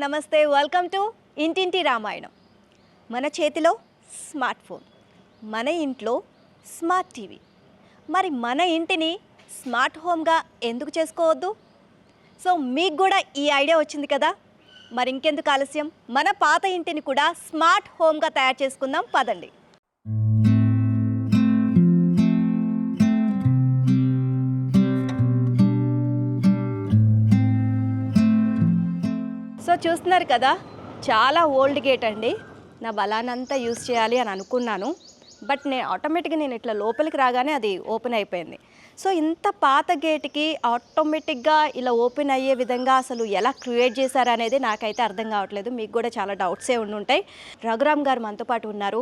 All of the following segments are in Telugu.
నమస్తే, వెల్కమ్ టు ఇంటింటి రామాయణం. మన చేతిలో స్మార్ట్ ఫోన్, మన ఇంట్లో స్మార్ట్ టీవీ. మరి మన ఇంటిని స్మార్ట్ హోమ్గా ఎందుకు చేసుకోవద్దు? సో మీకు కూడా ఈ ఐడియా వచ్చింది కదా, మరి ఇంకెందుకు ఆలస్యం, మన పాత ఇంటిని కూడా స్మార్ట్ హోమ్గా తయారు చేసుకుందాం పదండి. సో చూస్తున్నారు కదా, చాలా ఓల్డ్ గేట్ అండి. నా బలానంతా యూజ్ చేయాలి అని అనుకున్నాను, బట్ నేను ఇట్లా లోపలికి రాగానే అది ఓపెన్ అయిపోయింది. సో ఇంత పాత గేట్కి ఆటోమేటిక్గా ఇలా ఓపెన్ అయ్యే విధంగా అసలు ఎలా క్రియేట్ చేశారు అనేది నాకైతే అర్థం కావట్లేదు. మీకు కూడా చాలా డౌట్సే ఉండుంటాయి. రఘురామ్ గారు మనతో పాటు ఉన్నారు.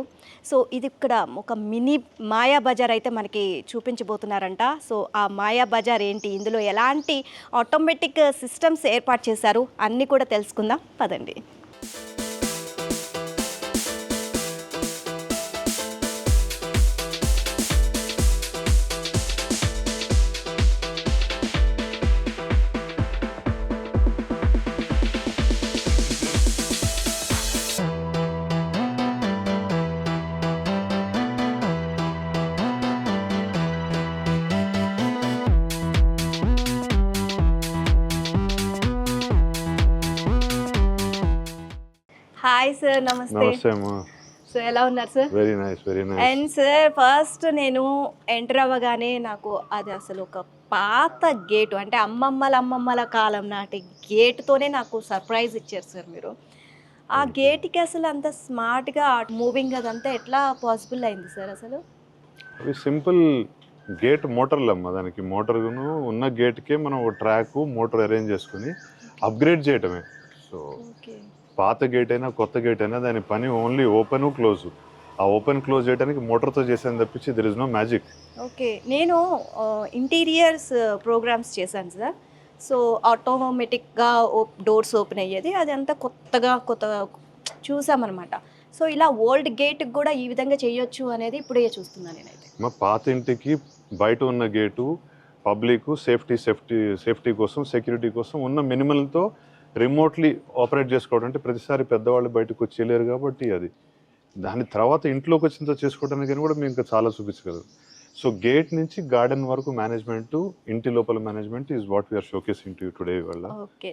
సో ఇది ఇక్కడ ఒక మినీ మాయా బజార్ అయితే మనకి చూపించబోతున్నారంట. సో ఆ మాయా బజార్ ఏంటి, ఇందులో ఎలాంటి ఆటోమేటిక్ సిస్టమ్స్ ఏర్పాటు చేశారు అన్నీ కూడా తెలుసుకుందాం పదండి. హాయ్ సార్, నమస్తే. సో ఎలా ఉన్నారు sir? Very nice, very nice. And sir, first నేను ఎంటర్ అవ్వగానే నాకు అది అసలు ఒక పాత గేటు, అంటే అమ్మమ్మల కాలం నాటి గేటుతోనే నాకు సర్ప్రైజ్ ఇచ్చారు సార్ మీరు. ఆ గేట్కి అసలు అంత స్మార్ట్గా మూవింగ్ అదంతా ఎట్లా పాసిబుల్ అయింది సార్? అసలు అవి సింపుల్ గేట్ మోటార్లు అమ్మ, దానికి మోటార్ను ఉన్న గేట్కే మనం ఒక ట్రాక్ మోటార్ అరేంజ్ చేసుకుని అప్గ్రేడ్ చేయటమే. సో పాత గేట్ అయినా కొత్త గేట్ అయినా దాని పని ఓన్లీ ఓపెన్ క్లోజ్. ఆ ఓపెన్ క్లోజ్ చేయడానికి మోటార్తో చేసాను తప్పించి there is no magic. Okay, నేను ఇంటీరియర్స్ ప్రోగ్రామ్స్ చేశాను సార్. సో ఆటోమేటిక్గా డోర్స్ ఓపెన్ అయ్యేది, అది అంతా కొత్తగా చూసామన్నమాట. సో ఇలా ఓల్డ్ గేట్కి కూడా ఈ విధంగా చేయొచ్చు అనేది ఇప్పుడే చూస్తున్నాను నేనైతే. మా పాత ఇంటికి బయట ఉన్న గేటు పబ్లిక్ సేఫ్టీ కోసం, సెక్యూరిటీ కోసం ఉన్న మినిమల్తో రిమోట్లీ ఆపరేట్ చేసుకోవడం. అంటే ప్రతిసారి పెద్దవాళ్ళు బయటకు వచ్చి వెళ్ళారు కాబట్టి అది దాని తర్వాత ఇంట్లోకి వచ్చినంత చేసుకోవడానికి కూడా మేము ఇంకా చాలా చూపించగలరు. సో గేట్ నుంచి గార్డెన్ వరకు మేనేజ్మెంట్, ఇంటి లోపల management is what we're showcasing to you today వల్ల. ఓకే,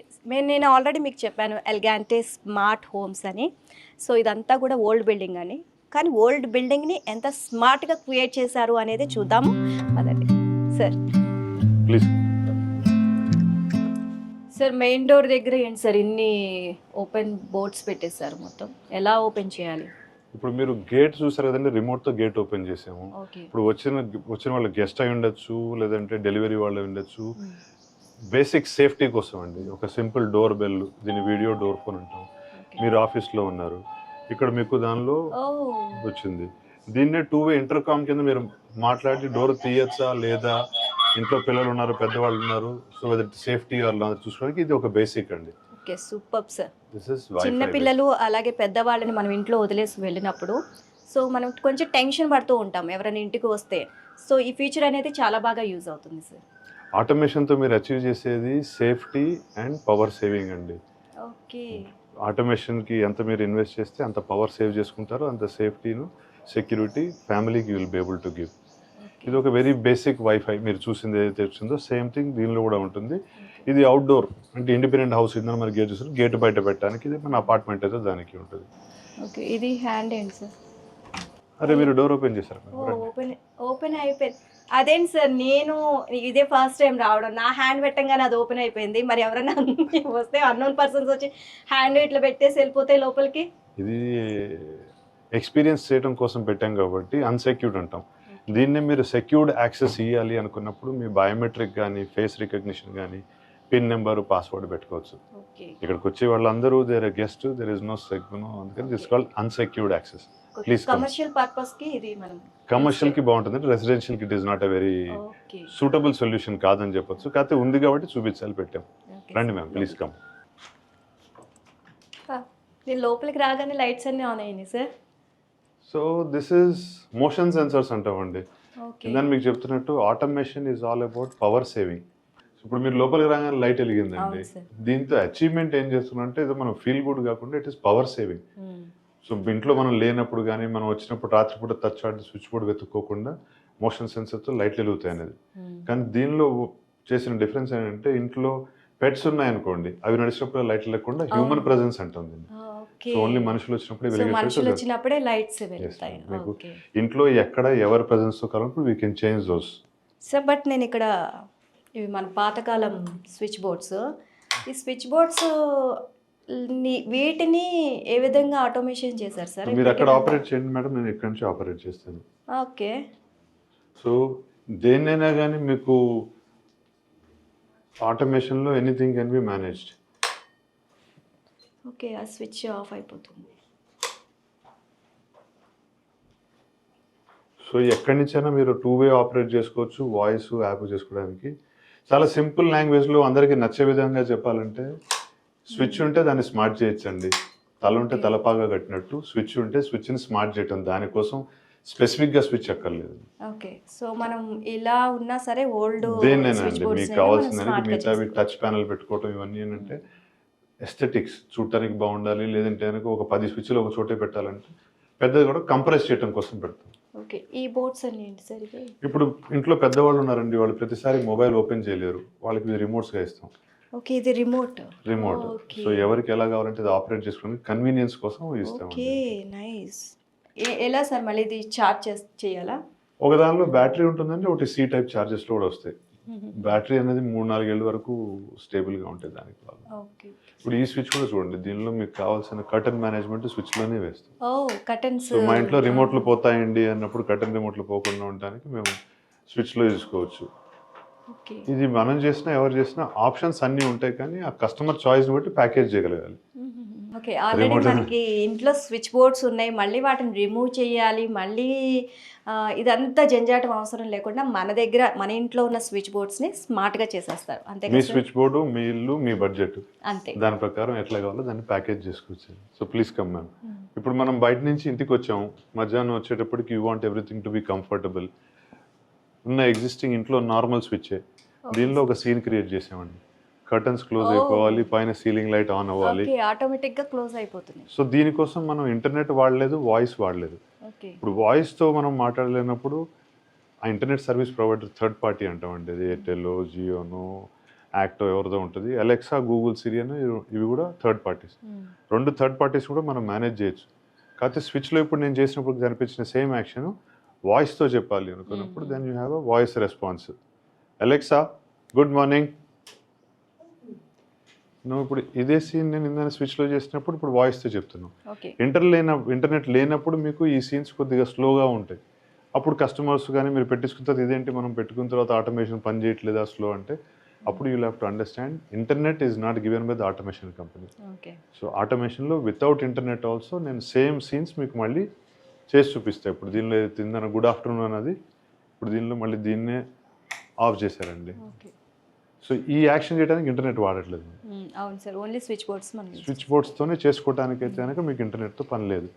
నేను ఆల్రెడీ మీకు చెప్పాను ఎలిగాంటే స్మార్ట్ హోమ్స్ అని. సో ఇదంతా కూడా ఓల్డ్ బిల్డింగ్ అని, కానీ ఓల్డ్ బిల్డింగ్ని ఎంత స్మార్ట్గా క్రియేట్ చేశారు అనేది చూద్దాము అదండి sir. Please sir, main door దగ్గర ఏంటి సార్ ఇన్ని ఓపెన్ బోర్డ్స్ పెట్టేశారు, మొత్తం ఎలా ఓపెన్ చేయాలి? ఇప్పుడు మీరు గేట్ చూసారు కదండి, రిమోట్తో గేట్ ఓపెన్ చేసాము. ఇప్పుడు వచ్చిన వాళ్ళు గెస్ట్ అయి ఉండొచ్చు, లేదంటే డెలివరీ వాళ్ళు అయి ఉండొచ్చు. బేసిక్ సేఫ్టీ కోసం అండి ఒక సింపుల్ డోర్ బెల్, దీని వీడియో డోర్ ఫోన్ అంటాం. మీరు ఆఫీస్లో ఉన్నారు, ఇక్కడ మీకు దానిలో వచ్చింది. దీన్నే 2-వే ఇంటర్కామ్ కింద మీరు మాట్లాడి డోర్ తీయచ్చా లేదా, ఇంట్లో పిల్లలు ఉన్నారు, పెద్దవాళ్ళు ఉన్నారు, సో సేఫ్టీ వాళ్ళు చూసుకోవడానికి ఇది ఒక బేసిక్ అండి. Okay, super sir. చిన్న పిల్లలు అలాగే పెద్దవాళ్ళని మనం ఇంట్లో వదిలేసి వెళ్ళినప్పుడు సో మనం కొంచెం టెన్షన్ పడుతూ ఉంటాం ఎవరైనా ఇంటికి వస్తే. సో ఈ ఫీచర్ అనేది చాలా బాగా యూజ్ అవుతుంది సార్. ఆటోమేషన్తో మీరు అచీవ్ చేసేది సేఫ్టీ అండ్ పవర్ సేవింగ్ అండి. ఓకే, ఆటోమేషన్కి ఎంత మీరు ఇన్వెస్ట్ చేస్తే అంత పవర్ సేవ్ చేసుకుంటారు, అంత సేఫ్టీను, సెక్యూరిటీ ఫ్యామిలీకి you will be able to give. ఇది ఒక వెరీ బేసిక్ వైఫై మీరు చూసింది ఏదైతే వచ్చిందో సేమ్ థింగ్ దీనిలో కూడా ఉంటుంది. ఇది అవుట్డోర్, అంటే ఇండిపెండెంట్ హౌస్ ఇందని మరి గేట్ చూసారు, గేట్ బయట పెట్టడానికి. ఇది మన అపార్ట్మెంట్ అయితే దానికి ఉంటుంది. ఓకే, ఇది హ్యాండ్ ఏంటి సార్? అరే మీరు డోర్ ఓపెన్ చేశారు? ఓపెన్ అయిపోయింది. అదేంటి సార్, నేను ఇదే ఫస్ట్ టైం రావడం, నా హ్యాండ్ పెట్టంగానే అది ఓపెన్ అయిపోయింది. మరి ఎవరైనా వస్తే అన్నోన్ పర్సన్స్ వచ్చి హ్యాండ్ ఇట్లా పెట్టేసి వెళ్ళిపోతే లోపలికి. ఇది ఎక్స్పీరియన్స్ చేయడం కోసం పెట్టాం కాబట్టి అన్సెక్యూర్డ్ అంటాం. దీన్ని మీరు సెక్యూర్డ్ యాక్సెస్ ఇవ్వాలి అనుకున్నప్పుడు మీ బయోమెట్రిక్ కానీ, ఫేస్ రికగ్నిషన్ కానీ, పిన్ నెంబర్, పాస్వర్డ్ పెట్టుకోవచ్చు. ఇక్కడికి వచ్చే వాళ్ళందరూ their guest, there is no అందుకని this called unsecured access. Please commercial purpose కి ఇది మనం కమర్షియల్ కి బాగుంటుంది, రెసిడెన్షియల్ కి it is not a very suitable solution కాదని చెప్పొచ్చు. కాకపోతే ఉంది కాబట్టి చూపించాలి పెట్టాం. రండి మ్యామ్, ప్లీజ్ కమ్. నేను లోపలికి రాగానే లైట్స్ అన్నీ ఆన్ అయ్యాయి sir. So this is motion sensors అంటామండి. ఇందని మీకు చెప్తున్నట్టు automation is all about power saving. ఇప్పుడు మీరు లోపలికి రాగానే లైట్ వెలిగిందండి. అవును సార్. దీంతో అచీవ్మెంట్ ఏం చేస్తున్నారంటే ఏదో మనం ఫీల్ గుడ్ కాకుండా it is power saving. So ఇంట్లో మనం లేనప్పుడు కానీ మనం వచ్చినప్పుడు రాత్రిపూట టచ్ ఆడి స్విచ్ బోర్డ్ వెతుక్కోకుండా మోషన్ సెన్సర్తో లైట్లు వెలుగుతాయి అనేది. కానీ దీనిలో చేసిన డిఫరెన్స్ ఏంటంటే ఇంట్లో పెట్స్ ఉన్నాయనుకోండి అవి నడిచినప్పుడు లైట్లు లేకుండా హ్యూమన్ ప్రెజెన్స్ అంటుంది. ఓకే. సో ఓన్లీ మనుషులు వచ్చినప్పుడే సో మనుషులు వెలిగేటట్టు వచ్చినప్పుడే లైట్స్ వెలుగుతాయి. మీకు ఓకే ఇంట్లో ఎక్కడ ఎవరి ప్రెజెన్స్తో కలిపి we can change those. Sir. But నేను ఇక్కడ ఇవి మన పాతకాలం స్విచ్ బోర్డ్స్, ఈ స్విచ్ బోర్డ్స్ వీటిని ఏ విధంగా ఆటోమేషన్ చేశారు సార్? మీరు అక్కడ ఆపరేట్ చేయండి మేడం, నేను ఇక్కడి నుంచి ఆపరేట్ చేస్తాను. ఓకే. సో దేన్నైనా కానీ మీకు ఆటోమేషన్లో anything can be managed. Okay, ఆ స్విచ్ ఆఫ్ అయిపోతుంది. సో ఎక్కడి నుంచైనా మీరు 2-way ఆపరేట్ చేసుకోవచ్చు, వాయిస్ యాప్ చేసుకోవడానికి. చాలా సింపుల్ లాంగ్వేజ్లో అందరికీ నచ్చే విధంగా చెప్పాలంటే స్విచ్ ఉంటే దాన్ని స్మార్ట్ చేయొచ్చండి. తల ఉంటే తలపాగా కట్టినట్టు స్విచ్ ఉంటే స్విచ్ని స్మార్ట్ చేయటం, దానికోసం స్పెసిఫిక్గా స్విచ్ అక్కర్లేదు. ఓకే. సో మనం ఇలా ఉన్నా సరే ఓల్డ్ దేన్నేనండి మీకు కావాల్సిన మిగతావి టచ్ ప్యానల్ పెట్టుకోవటం ఇవన్నీ ఏంటంటే ఎస్థెటిక్స్ చూడటానికి బాగుండాలి, లేదంటే కనుక ఒక 10 స్విచ్లు ఒక చోటే పెట్టాలంటే పెద్దది కూడా కంప్రెస్ చేయడం కోసం పెడతాం. ఓకే. ఈ బోర్డ్స్ అన్ని ఏంటి సార్ ఇవి? ఇప్పుడు ఇంట్లో పెద్దవాళ్ళు ఉన్నారండి, వాళ్ళు ప్రతిసారి మొబైల్ ఓపెన్ చేయలేరు, వాళ్ళకి రిమోట్స్గా ఇస్తాం. ఓకే, ఇది రిమోట్. సో ఎవరికి ఎలా కావాలంటే అది ఆపరేట్ చేసుకోవడానికి కన్వీనియన్స్ కోసం ఇస్తాం. Okay, nice. ఎలా సార్ మళ్ళీ ఇది చార్జ్ చేయాలా? ఒక దానిలో బ్యాటరీ ఉంటుందండి, ఒకటి సి టైప్ చార్జెస్లో కూడా వస్తాయి. బ్యాటరీ అనేది 3-4 ఏళ్ళ వరకు స్టేబుల్గా ఉంటుంది దానికి. ఓకే. ఇప్పుడు ఈ స్విచ్ కూడా చూడండి, దీనిలో మీకు కావాల్సిన కర్టన్ మేనేజ్మెంట్ స్విచ్లోనే వేస్తాం. ఓ, కర్టన్స్. సో మా ఇంట్లో రిమోట్లు పోతాయండి అన్నప్పుడు కర్టన్ రిమోట్లు పోకుండా ఉండడానికి మేము స్విచ్లో తీసుకోవచ్చు. ఓకే. ఇది మనం చేసినా ఎవరు చేసినా ఆప్షన్స్ అన్నీ ఉంటాయి, కానీ ఆ కస్టమర్ చాయిస్ని బట్టి ప్యాకేజ్ చేయగలగాలి. ఓకే. ఆల్రెడీ మనకి ఇంట్లో స్విచ్ బోర్డ్స్ ఉన్నాయి, మళ్ళీ వాటిని రిమూవ్ చేయాలి, మళ్ళీ ఇదంతా జంజాటం అవసరం లేకుండా మన దగ్గర మన ఇంట్లో ఉన్న స్విచ్ బోర్డ్స్ని స్మార్ట్గా చేసేస్తారు. అంతే మీ స్విచ్ బోర్డు, మీ ఇల్లు, మీ బడ్జెట్, అంతే. దాని ప్రకారం ఎట్లా కావాలో దాన్ని ప్యాకేజ్ చేసుకోవచ్చు. So please come ma'am. ఇప్పుడు మనం బయట నుంచి ఇంటికి వచ్చాము, మధ్యాహ్నం వచ్చేటప్పటికి you want everything to be comfortable. ఉన్న ఎగ్జిస్టింగ్ ఇంట్లో నార్మల్ స్విచ్చే, దీనిలో ఒక సీన్ క్రియేట్ చేసామండి. కర్టన్స్ క్లోజ్ అయిపోవాలి, పైన సీలింగ్ లైట్ ఆన్ అవ్వాలి, ఆటోమేటిక్గా క్లోజ్ అయిపోతుంది. సో దీనికోసం మనం ఇంటర్నెట్ వాడలేదు, వాయిస్ వాడలేదు. ఇప్పుడు వాయిస్తో మనం మాట్లాడలేనప్పుడు ఆ internet service provider third party అంటామండి, అది ఎయిర్టెల్, జియోను, యాక్టో ఎవరిదో ఉంటుంది, అలెక్సా, గూగుల్, సిరి అని ఇవి కూడా థర్డ్ పార్టీస్. 2 థర్డ్ పార్టీస్ కూడా మనం మేనేజ్ చేయొచ్చు. కాకపోతే స్విచ్లో ఇప్పుడు నేను చేసినప్పుడు కనిపించిన సేమ్ యాక్షన్ వాయిస్తో చెప్పాలి అనుకున్నప్పుడు then you have a voice response. Alexa, good morning. నువ్వు ఇప్పుడు ఇదే సీన్ నేను ఇందాక స్విచ్లో చేసినప్పుడు ఇప్పుడు వాయిస్తో చెప్తున్నావు. ఇంటర్నెట్ లేనప్పుడు మీకు ఈ సీన్స్ కొద్దిగా స్లోగా ఉంటాయి. అప్పుడు కస్టమర్స్ కానీ మీరు పెట్టించుకున్న తర్వాత ఇదేంటి మనం పెట్టుకున్న తర్వాత ఆటోమేషన్ పని చేయట్లేదా స్లో అంటే, అప్పుడు you have to understand internet is not given by the automation company. So ఆటోమేషన్లో వితౌట్ ఇంటర్నెట్ ఆల్సో నేను సేమ్ సీన్స్ మీకు మళ్ళీ చేసి చూపిస్తాను. ఇప్పుడు దీనిలో తిందన గుడ్ ఆఫ్టర్నూన్ అన్నది ఇప్పుడు దీనిలో మళ్ళీ దీన్నే ఆఫ్ చేశారండి. సో ఈ యాక్షన్ చేయడానికి ఇంటర్నెట్ వాడట్లేదు. అవును sir, only switch boards. Switch బోర్డ్స్తోనే చేసుకోవడానికి అయితే కనుక మీకు ఇంటర్నెట్తో పని లేదు.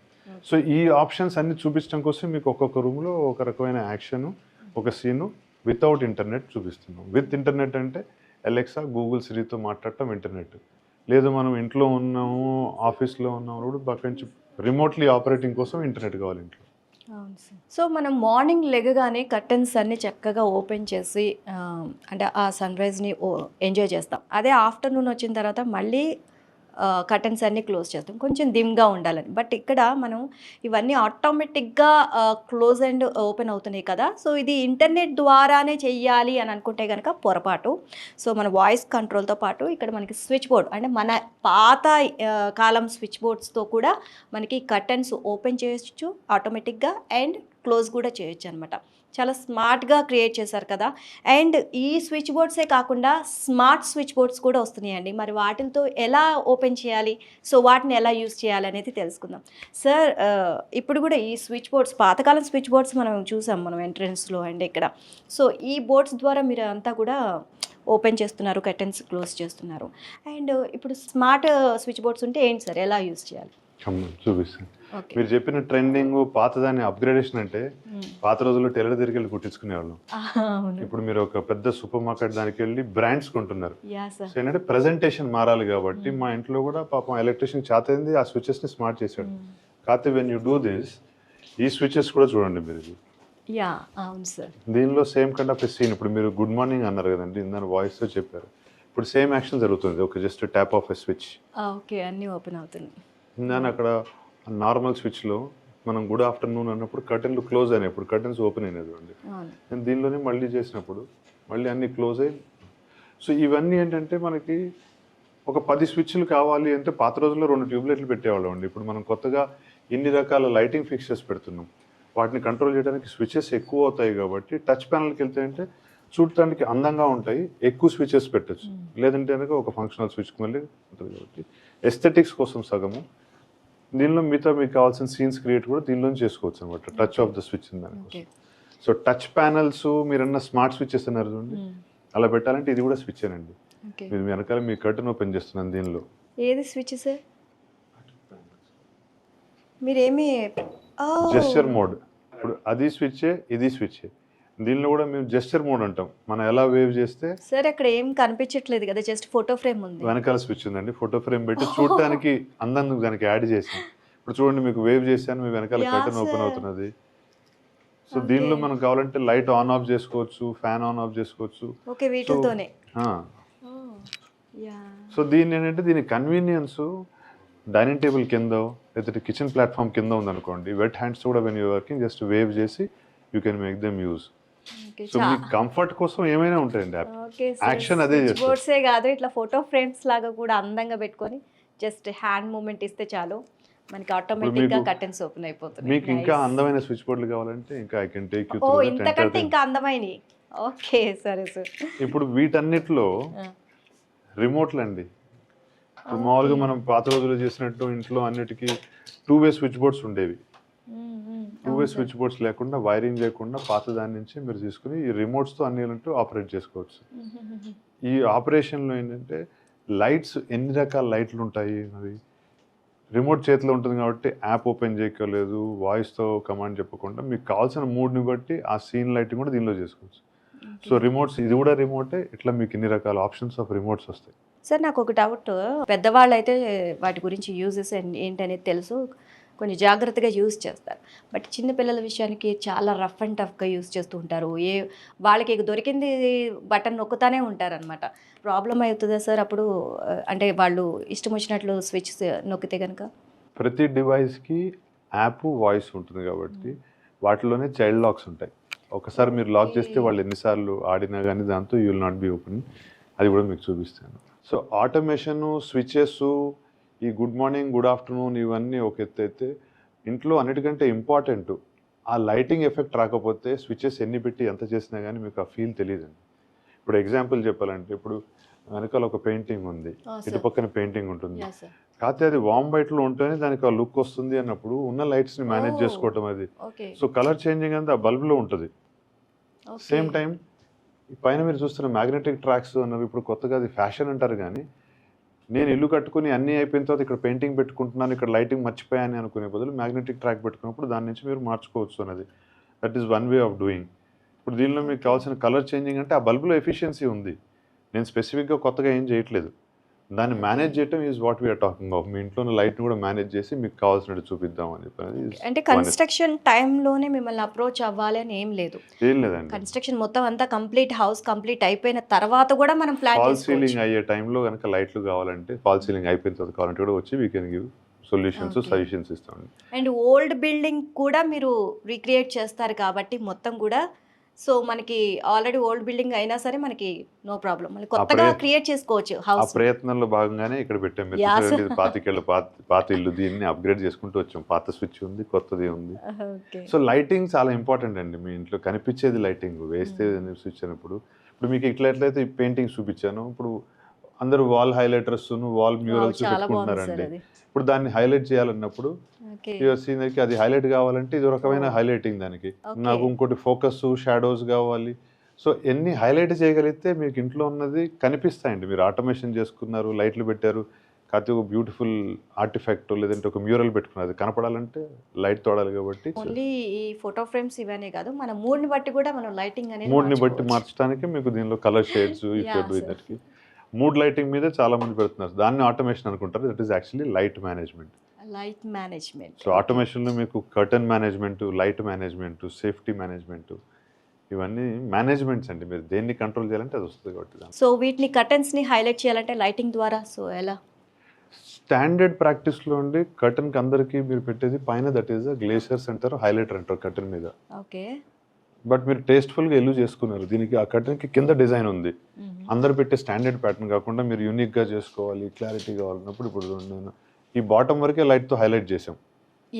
సో ఈ ఆప్షన్స్ అన్ని చూపించడం కోసం మీకు ఒక్కొక్క రూమ్లో ఒక రకమైన యాక్షన్, ఒక సీను వితౌట్ ఇంటర్నెట్ చూపిస్తున్నాం. విత్ ఇంటర్నెట్ అంటే అలెక్సా, గూగుల్, సిరితో మాట్లాడటం ఇంటర్నెట్. లేదు మనం ఇంట్లో ఉన్నాము, ఆఫీస్లో ఉన్నాము కూడా పక్క నుంచి రిమోట్లీ ఆపరేటింగ్ కోసం ఇంటర్నెట్ కావాలి ఇంట్లో. అవును సార్. సో మనం మార్నింగ్ లెగగానే కర్టన్స్ అన్ని చక్కగా ఓపెన్ చేసి అంటే ఆ సన్ రైజ్ని ఎంజాయ్ చేస్తాం. అదే ఆఫ్టర్నూన్ వచ్చిన తర్వాత మళ్ళీ కర్టన్స్ అన్నీ క్లోజ్ చేస్తాం, కొంచెం దిమ్గా ఉండాలని. బట్ ఇక్కడ మనం ఇవన్నీ ఆటోమేటిక్గా క్లోజ్ అండ్ ఓపెన్ అవుతున్నాయి కదా. సో ఇది ఇంటర్నెట్ ద్వారానే చెయ్యాలి అని అనుకుంటే కనుక పొరపాటు. సో మన వాయిస్ కంట్రోల్తో పాటు ఇక్కడ మనకి స్విచ్ బోర్డ్ అంటే మన పాత కాలం స్విచ్ బోర్డ్స్తో కూడా మనకి కర్టన్స్ ఓపెన్ చేయొచ్చు ఆటోమేటిక్గా అండ్ క్లోజ్ కూడా చేయొచ్చు అనమాట. చాలా స్మార్ట్గా క్రియేట్ చేశారు కదా. అండ్ ఈ స్విచ్ బోర్డ్సే కాకుండా స్మార్ట్ స్విచ్ బోర్డ్స్ కూడా వస్తున్నాయండి. మరి వాటితో ఎలా ఓపెన్ చేయాలి, సో వాటిని ఎలా యూజ్ చేయాలి అనేది తెలుసుకుందాం. సార్ ఇప్పుడు కూడా ఈ స్విచ్ బోర్డ్స్, పాతకాలం స్విచ్ బోర్డ్స్ మనం చూసాం మనం ఎంట్రన్స్లో అండ్ ఇక్కడ. సో ఈ బోర్డ్స్ ద్వారా మీరు అంతా కూడా ఓపెన్ చేస్తున్నారు, కర్టన్స్ క్లోజ్ చేస్తున్నారు. అండ్ ఇప్పుడు స్మార్ట్ స్విచ్ బోర్డ్స్ ఉంటే ఏంటి సార్, ఎలా యూజ్ చేయాలి చూపిస్తాను. మీరు చెప్పిన ట్రెండింగ్ పాతదాన్ని అప్గ్రేడేషన్ అంటే పాత రోజుల్లో టైలర్ దగ్గరికి వెళ్ళి కుట్టించుకునేవాళ్ళం. అవును. ఇప్పుడు మీరు ఒక పెద్ద సూపర్ మార్కెట్ దానికి వెళ్ళి బ్రాండ్స్ కొంటున్నారు. Yeah sir. సో ఏంటంటే ప్రెజెంటేషన్ మారాలి కాబట్టి మా ఇంట్లో కూడా పాపం ఎలక్ట్రీషియన్ చేతైంది ఆ స్విచెస్ని స్మార్ట్ చేశాడు. కాకపోతే వెన్ యూ డూ దిస్, ఈ స్విచెస్ కూడా చూడండి మీరు ఇది. యా అవును సార్. దీనిలో సేమ్ కైండ్ ఆఫ్ సీన్. ఇప్పుడు మీరు గుడ్ మార్నింగ్ అన్నారు కదండి, ఇందాక వాయిస్తో చెప్పారు. ఇప్పుడు సేమ్ యాక్షన్ జరుగుతుంది, ఒక just tap of a switch. Okay, అన్నీ ఓపెన్ అవుతుంది. ఇందాక అక్కడ నార్మల్ స్విచ్లో మనం గుడ్ ఆఫ్టర్నూన్ అన్నప్పుడు కర్టెన్లు క్లోజ్ అయినప్పుడు కర్టెన్స్ ఓపెన్ అయినది అండి. అవును. నేను దీనిలోనే మళ్ళీ చేసినప్పుడు మళ్ళీ అన్నీ క్లోజ్ అయ్యి. సో ఇవన్నీ ఏంటంటే మనకి ఒక 10 స్విచ్లు కావాలి అంటే పాత రోజుల్లో 2 ట్యూబ్లైట్లు పెట్టేవాళ్ళం అండి. ఇప్పుడు మనం కొత్తగా ఇన్ని రకాల లైటింగ్ ఫిక్చర్స్ పెడుతున్నాం. వాటిని కంట్రోల్ చేయడానికి స్విచెస్ ఎక్కువ అవుతాయి కాబట్టి టచ్ ప్యానల్కి వెళ్తే అంటే చూడటానికి అందంగా ఉంటాయి, ఎక్కువ స్విచెస్ పెట్టచ్చు. లేదంటే కనుక ఒక ఫంక్షనల్ స్విచ్ మళ్ళీ ఉంటుంది కాబట్టి ఎస్థెటిక్స్ కోసం సగము. దీనిలో మిగతా మీకు కావాల్సిన సీన్స్ క్రియేట్ కూడా దీనిలో చేసుకోవచ్చు అనమాట, టచ్ ఆఫ్ ద స్విచ్ దానికోసం. సో టచ్ ప్యానల్స్ మీరన్న స్మార్ట్ స్విచెస్ అన్నారు చూడండి, అలా పెట్టాలంటే ఇది కూడా స్విచ్ అండి. మీరు వెనకాల మీ కర్టన్ ఓపెన్ చేస్తున్నాను దీనిలో. ఏది స్విచ్ సార్? మీరేమి జెస్చర్ మోడ్. ఇప్పుడు అది స్విచ్చే, ఇది స్విచ్చే. దీనిలో కూడా మేము జెస్చర్ మోడ్ అంటాం. మనం ఎలా వేవ్ చేస్తే సార్ అక్కడ ఏం కనిపించట్లేదు కదా, జస్ట్ ఫోటో ఫ్రేమ్ ఉంది. వెనకాల స్విచ్ ఉందండి, ఫోటో ఫ్రేమ్ పెట్టి చూడటానికి అందంగా దానికి యాడ్ చేసాం. ఇప్పుడు చూడండి మీకు వేవ్ చేశాను, మీ వెనకాల కర్టన్ ఓపెన్ అవుతున్నది. సో దీనిలో మనం కావాలంటే లైట్ ఆన్ ఆఫ్ చేసుకోవచ్చు, ఫ్యాన్ ఆన్ ఆఫ్ చేసుకోవచ్చు. ఓకే, వీటితోనే. సో దీని ఏంటంటే దీని కన్వీనియన్స్ డైనింగ్ టేబుల్ కింద లేకపోతే కిచెన్ ప్లాట్ఫామ్ కింద ఉందనుకోండి, వెట్ హ్యాండ్స్ కూడా when you working just wave చేసి you can make them use. So మీ కంఫర్ట్ కోసం ఏమైనా ఉంటాయండి, యాక్షన్ అదే చేస్తారు. బోర్డ్సే కాదు, ఇట్లా ఫోటో ఫ్రేమ్స్ లాగా కూడా అందంగా పెట్టుకొని జస్ట్ హ్యాండ్ మూమెంట్ ఇస్తే చాలు, మనకి ఆటోమేటిక్ గా కర్టెన్స్ ఓపెన్ అయిపోతుంది. మీకు ఇంకా అందమైన స్విచ్ బోర్డులు కావాలంటే ఇంకా I can take you through. ఇంతకంటే ఇంకా అందమైనవి. ఓకే సరే సార్. ఇప్పుడు వీటన్నిటిలో రిమోట్లు అండి. మామూలుగా మనం పాత రోజుల్లో చేసినట్టు ఇంట్లో అన్నిటికీ 2-వే స్విచ్ బోర్డ్స్ ఉండేవి. 2-వే స్విచ్ బోర్డ్స్ లేకుండా, వైరింగ్ లేకుండా పాత దాని నుంచి మీరు తీసుకుని ఈ రిమోట్స్తో అన్ని ఆపరేట్ చేసుకోవచ్చు. ఈ ఆపరేషన్లో ఏంటంటే లైట్స్, ఎన్ని రకాల లైట్లు ఉంటాయి, అది రిమోట్ చేతిలో ఉంటుంది కాబట్టి యాప్ ఓపెన్ చేయక్కర్లేదు, వాయిస్తో కమాండ్ చెప్పకుండా మీకు కావాల్సిన మూడ్ని బట్టి ఆ సీన్ లైటింగ్ కూడా దీనిలో చేసుకోవచ్చు. సో రిమోట్స్, ఇది కూడా రిమోటే. ఇట్లా మీకు ఇన్ని రకాల ఆప్షన్స్ ఆఫ్ రిమోట్స్ వస్తాయి. సార్ నాకు ఒక డౌట్, పెద్దవాళ్ళు అయితే వాటి గురించి యూజెస్ ఏంటనేది తెలుసు, కొంచెం జాగ్రత్తగా యూజ్ చేస్తారు. బట్ చిన్నపిల్లల విషయానికి చాలా రఫ్ అండ్ టఫ్గా యూజ్ చేస్తూ ఉంటారు. వాళ్ళకి దొరికింది బటన్ నొక్కుతానే ఉంటారనమాట. ప్రాబ్లం అవుతుందా సార్ అప్పుడు? అంటే వాళ్ళు ఇష్టం వచ్చినట్లు స్విచ్ నొక్కితే కనుక? ప్రతి డివైస్కి యాప్, వాయిస్ ఉంటుంది కాబట్టి వాటిలోనే చైల్డ్ లాక్స్ ఉంటాయి. ఒకసారి మీరు లాక్ చేస్తే వాళ్ళు ఎన్నిసార్లు ఆడినా కానీ దాంతో you will not be open. అది కూడా మీకు చూపిస్తాను. సో ఆటోమేషన్, స్విచెస్, ఈ గుడ్ మార్నింగ్, గుడ్ ఆఫ్టర్నూన్ ఇవన్నీ ఒక ఎత్తు అయితే, ఇంట్లో అన్నిటికంటే ఇంపార్టెంట్ ఆ లైటింగ్ ఎఫెక్ట్ రాకపోతే స్విచెస్ ఎన్ని పెట్టి ఎంత చేసినా కానీ మీకు ఆ ఫీల్ తెలియదండి. ఇప్పుడు ఎగ్జాంపుల్ చెప్పాలంటే, ఇప్పుడు వెనకాల ఒక పెయింటింగ్ ఉంది, ఇటు పక్కన పెయింటింగ్ ఉంటుంది, కాకపోతే అది వామ్ వైట్లో ఉంటేనే దానికి ఆ లుక్ వస్తుంది అన్నప్పుడు ఉన్న లైట్స్ని మేనేజ్ చేసుకోవటం అది. సో కలర్ చేంజింగ్ అంతా ఆ బల్బ్లో ఉంటుంది. సేమ్ టైం పైన మీరు చూస్తున్న మ్యాగ్నెటిక్ ట్రాక్స్ అన్నవి ఇప్పుడు కొత్తగా అది ఫ్యాషన్ అంటారు, కానీ నేను ఇల్లు కట్టుకుని అన్నీ అయిపోయిన తర్వాత ఇక్కడ పెయింటింగ్ పెట్టుకుంటున్నాను, ఇక్కడ లైటింగ్ మర్చిపోయాను అనుకునే బదులు మ్యాగ్నెటిక్ ట్రాక్ పెట్టుకున్నప్పుడు దాని నుంచి మీరు మార్చుకోవచ్చు అన్నది. That is one way of doing. ఇప్పుడు దీనిలో మీకు కావాల్సిన కలర్ చేంజింగ్ అంటే ఆ బల్బులో ఎఫిషియన్సీ ఉంది. నేను స్పెసిఫిక్గా కొత్తగా ఏం చేయట్లేదు. దాన్ని మేనేజ్ చేయటం is what we're talking of. మీ ఇంట్లో లైట్ని కూడా మేనేజ్ చేసి మీకు కావాల్సినట్టు చూపిద్దాం అని చెప్పి. అంటే కన్స్ట్రక్షన్ టైంలోనే మిమ్మల్ని అప్రోచ్ అవ్వాలి అని ఏం లేదు. ఏం లేదండి, కన్స్ట్రక్షన్ మొత్తం అంతా కంప్లీట్, హౌస్ కంప్లీట్ అయిపోయిన తర్వాత కూడా మనం ప్లాన్ ఫాల్ సీలింగ్ అయ్యే టైంలో కనుక లైట్లు కావాలంటే, ఫాల్ సీలింగ్ అయిపోయిన తర్వాత కావాలంటే కూడా వచ్చి we can give solutions, suggestions ఇస్తామండి. అండ్ ఓల్డ్ బిల్డింగ్ కూడా మీరు రీక్రియేట్ చేస్తారు కాబట్టి మొత్తం కూడా, సో మనకి ఆల్రెడీ ఓల్డ్ బిల్డింగ్ అయినా సరే మనకి నో ప్రాబ్లం, మళ్ళీ కొత్తగా క్రియేట్ చేసుకోవచ్చు హౌస్. ఆ ప్రయత్నంలో భాగంగానే ఇక్కడ పెట్టాం. మీరు పాతికేళ్ళ పాత ఇల్లు, దీన్ని అప్గ్రేడ్ చేసుకుంటూ వచ్చాం. పాత స్విచ్ ఉంది, కొత్తది ఉంది. సో లైటింగ్ చాలా ఇంపార్టెంట్ అండి. మీ ఇంట్లో కనిపించేది లైటింగ్, వేస్తే స్విచ్ అయినప్పుడు. ఇప్పుడు మీకు ఎట్లయితే పెయింటింగ్స్ చూపించాను, ఇప్పుడు అందరూ వాల్ హైలైటర్స్, వాల్ మ్యూరల్స్ పెట్టుకుంటున్నారండి. ఇప్పుడు దాన్ని హైలైట్ చేయాలన్నప్పుడు సీనరీకి అది హైలైట్ కావాలంటే ఇది ఒక రకమైన హైలైటింగ్. దానికి నాకు ఇంకోటి ఫోకస్, షాడోస్ కావాలి. సో ఎన్ని హైలైట్ చేయగలిగితే మీకు ఇంట్లో ఉన్నది కనిపిస్తాయండి. మీరు ఆటోమేషన్ చేసుకున్నారు, లైట్లు పెట్టారు, కాకపోతే ఒక బ్యూటిఫుల్ ఆర్టిఫాక్ట్ లేదంటే ఒక మ్యూరల్ పెట్టుకున్నది అది కనపడాలంటే లైట్ తోడాలి కాబట్టి ఓన్లీ ఈ ఫోటో ఫ్రేమ్స్ ఇవన్నీ కాదు మన మూడ్ని బట్టి కూడా మనం లైటింగ్ అనేది మూడ్ని బట్టి మార్చుకోవచ్చు. మార్చడానికి మీకు దీనిలో కలర్ షేడ్స్ ఈ Yeah, ఫోటో sir. ఇద్దరికి మూడ్ లైటింగ్ మీద చాలా మంది పెడుతున్నారు దాన్ని ఆటోమేషన్ అనుకుంటారు that is actually light management. Light management. So ఆటోమేషన్లో మీకు curtain management light management safety management ఇవన్నీ మేనేజ్మెంట్స్ అండి. మీరు దేన్ని కంట్రోల్ చేయాలంటే అది వస్తుంది కాబట్టి దాన్ని. సో వీటిని కర్టన్స్ని హైలైట్ చేయాలంటే లైటింగ్ ద్వారా సో ఎలా? స్టాండర్డ్ ప్రాక్టీస్లో ఉండి కర్టన్కి అందరికీ మీరు పెట్టేది పైన దట్ ఈస్ గ్లేషియర్స్ అంటారు హైలైటర్ అంటారు కర్టన్ మీద. ఓకే. బట్ మీరు టేస్ట్ఫుల్గా ఎల్లు చేసుకున్నారు దీనికి ఆ కర్టన్కి కింద డిజైన్ ఉంది అందరు పెట్టే స్టాండర్డ్ ప్యాటర్న్ కాకుండా మీరు యూనిక్గా చేసుకోవాలి క్లారిటీ కావాలన్నప్పుడు ఇప్పుడు నేను ఈ బాటమ్ వరకే లైట్తో హైలైట్ చేసాం.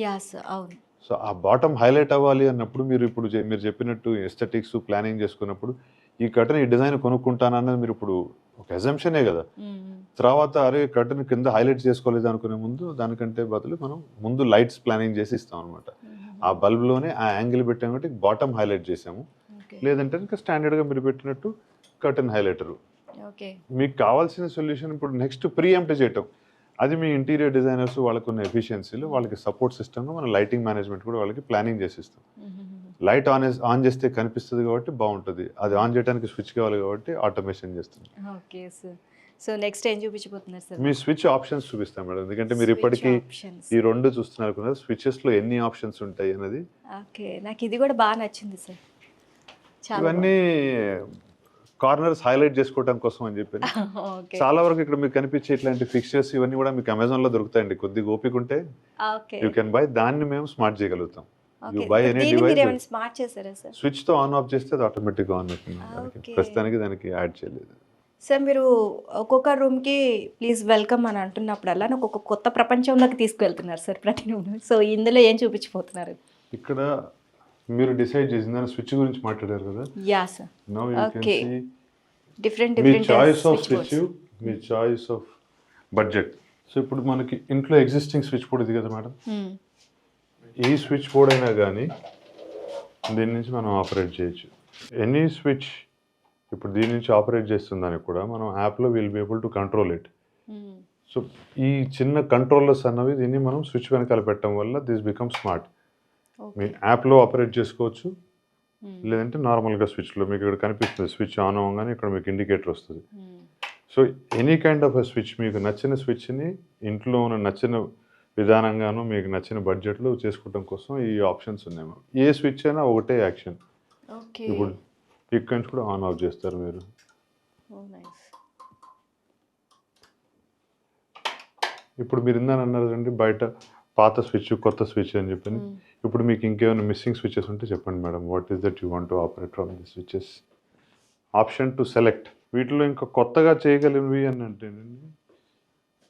యాస్ అవును. సో ఆ బాటమ్ హైలైట్ అవ్వాలి అన్నప్పుడు మీరు ఇప్పుడు మీరు చెప్పినట్టు ఎస్థెటిక్స్ ప్లానింగ్ చేసుకున్నప్పుడు ఈ కర్టన్ ఈ డిజైన్ కొనుక్కుంటానన్నది మీరు ఇప్పుడు ఒక ఎజంప్షనే కదా. తర్వాత అరే కర్టన్ కింద హైలైట్ చేసుకోలేదు అనుకునే ముందు దానికంటే బదులు మనం ముందు లైట్స్ ప్లానింగ్ చేసి ఇస్తాం అనమాట. ఆ బల్బ్లోనే ఆ యాంగిల్ పెట్టాం కాబట్టి బాటమ్ హైలైట్ చేసాము. లేదంటే ఇంకా స్టాండర్డ్గా మీరు పెట్టినట్టు కర్టన్ హైలైటరు. ఓకే. మీకు కావాల్సిన సొల్యూషన్ ఇప్పుడు నెక్స్ట్ ప్రీఎంప్ట్ చేయటం అది మీ ఇంటీరియర్ డిజైనర్స్ వాళ్ళకున్న ఎఫిషియన్సీలు వాళ్ళకి సపోర్ట్ సిస్టమ్గా మన లైటింగ్ మేనేజ్మెంట్ కూడా వాళ్ళకి ప్లానింగ్ చేసిస్తాం. లైట్ ఆన్ చేస్తే కనిపిస్తుంది కాబట్టి బాగుంటుంది అది ఆన్ చేయడానికి స్విచ్ కావాలి కాబట్టి ఆటోమేషన్ చేస్తుంది. Okay sir. సో నెక్స్ట్ ఏం చూపించబోతున్నారు సార్? మీ స్విచ్ ఆప్షన్స్ చూపిస్తాం మేడం ఎందుకంటే మీరు ఇప్పటికీ ఈ రెండు చూస్తున్నారు కదా స్విచెస్లో ఎన్ని ఆప్షన్స్ ఉంటాయి అనేది. ఓకే నాకు ఇది కూడా బాగా నచ్చింది సార్. ఇవన్నీ కార్నర్స్ హైలైట్ చేసుకోవడం కోసం అని చెప్పి చాలా వరకు ఇక్కడ మీకు కనిపించే ఇట్లాంటి ఫిక్చర్స్ ఇవన్నీ కూడా మీకు అమెజాన్ లో దొరుకుతాయండి. కొద్దిగా ఓపిక ఉంటే యూ కెన్ బై దాన్ని మేము స్మార్ట్ చేయగలుగుతాం. You by any device smart చేశారా సార్? స్విచ్ తో ఆన్ ఆఫ్ చేస్తే అది ఆటోమేటిక్ గా ఆన్ అవుతుంది. ప్రస్తుతానికి దానికి యాడ్ చేయలేదు సార్. మీరు ఒక్కొక్క రూమ్కి ప్లీజ్ వెల్కమ్ అని అంటున్నప్పుడల్లా నాకు ఒక కొత్త ప్రపంచంలోకి తీసుకువెళ్తున్నారు సార్ ప్రతి రూమ్. సో ఇందులో ఏం చూపించబోతున్నారు? ఇక్కడ మీరు డిసైడ్ చేసిన దాని స్విచ్ గురించి మాట్లాడారు కదా. Yeah sir. Now you can see different మీ చాయిస్ ఆఫ్ స్విచ్ మీ చాయిస్ ఆఫ్ బడ్జెట్. సో ఇప్పుడు మనకి ఇంట్లో ఎగ్జిస్టింగ్ స్విచ్ బోర్డ్ ఇది కదా మేడం. ఈ స్విచ్ బోర్డ్ అయినా కానీ దీని నుంచి మనం ఆపరేట్ చేయొచ్చు. ఎనీ స్విచ్ ఇప్పుడు దీని నుంచి ఆపరేట్ చేస్తుందానికి కూడా మనం యాప్లో will be able to control it. So ఈ చిన్న కంట్రోలర్స్ అన్నవి దీన్ని మనం స్విచ్ వెనకాల పెట్టడం వల్ల దిస్ బికమ్ స్మార్ట్. మీ యాప్లో ఆపరేట్ చేసుకోవచ్చు లేదంటే నార్మల్గా స్విచ్లో మీకు ఇక్కడ కనిపిస్తుంది స్విచ్ ఆన్ అవ్వగానే ఇక్కడ మీకు ఇండికేటర్ వస్తుంది. So any kind off switch మీకు నచ్చిన స్విచ్ని ఇంట్లో ఉన్న నచ్చిన విధానంగాను మీకు నచ్చిన బడ్జెట్లో చేసుకోవడం కోసం ఈ ఆప్షన్స్ ఉన్నాయి. ఏ స్విచ్ అయినా ఒకటే యాక్షన్. ఇప్పుడు ఇక్కడ నుంచి కూడా ఆన్ ఆఫ్ చేస్తారు మీరు. ఇప్పుడు మీరు ఇందని అన్నారు అండి బయట పాత స్విచ్ కొత్త స్విచ్ అని చెప్పి. ఇప్పుడు మీకు ఇంకేమైనా మిస్సింగ్ స్విచెస్ ఉంటే చెప్పండి madam. What is that you want to operate from the switches option to select. వీటిలో ఇంకా కొత్తగా చేయగలిగినవి అని అంటే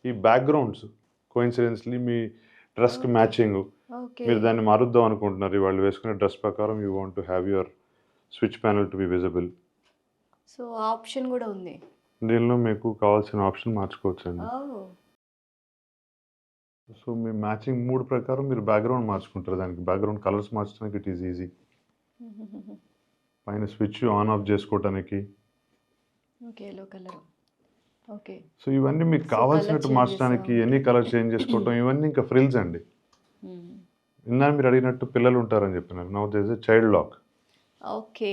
ఈ బ్యాక్గ్రౌండ్స్ కోఇన్సిడెన్స్లీ మీ డ్రెస్కి మ్యాచింగ్ మీరు దాన్ని మారుద్దాం అనుకుంటున్నారు. వాళ్ళు వేసుకునే డ్రెస్ ప్రకారం you want to have your switch panel to be visible. So option కూడా ఉంది దీనిలో మీకు కావాల్సిన ఆప్షన్ మార్చుకోవచ్చు అండి. సో మీ మ్యాచింగ్ మూడ్ ప్రకారం మీరు బ్యాక్గ్రౌండ్ మార్చుకుంటారు. దానికి బ్యాక్గ్రౌండ్ కలర్స్ మార్చడానికి ఇట్ ఈజ్ ఈజీ. పైన స్విచ్ ఆన్ ఆఫ్ చేసుకోవడానికి సో ఇవన్నీ మీకు కావాల్సినట్టు మార్చడానికి ఎన్ని కలర్ చేంజ్ చేసుకోవటం ఇవన్నీ ఇంకా ఫ్రిల్స్ అండి. ఇందా మీరు అడిగినట్టు పిల్లలు ఉంటారని చెప్పినారు. Now there is a child lock. Okay.